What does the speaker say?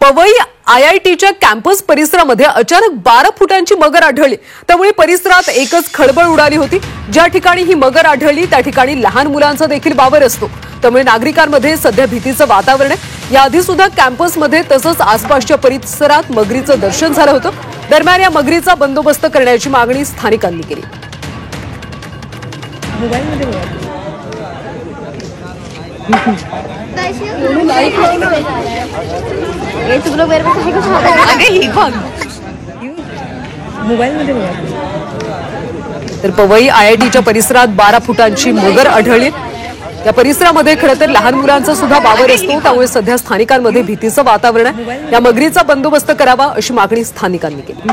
Powai IITच्या campus परिसरामध्ये अचानक 12 फुटांची मगर आढळली। त्यामुळे परिसरात एकच खळबळ उडाली होती। ज्या ठिकाणी ही मगर आढळली त्या ठिकाणी लहान मुलांचा देखील वावर असतो। त्यामुळे नागरिकांमध्ये सध्या भीतीचं वातावरण आहे। याआधी सुद्धा कॅम्पसमध्ये तसंच आसपासच्या परिसरात मगरीचं दर्शन झालं होतं। दरम्यान या मगरीचा बंदोबस्त करण्याची मागणी स्थानिकांनी केली। तर पवई IITच्या परिसरात 12 फुटांची मगर आढळली। या परिसरामध्ये खरं तर लहान मुलांचा सुद्धा वावर असतो। त्यामुळे सध्या स्थानिकांमध्ये भीतीचं वातावरण आहे। या मगरीचा बंदोबस्त करावा अशी मागणी स्थानिकांनी केली।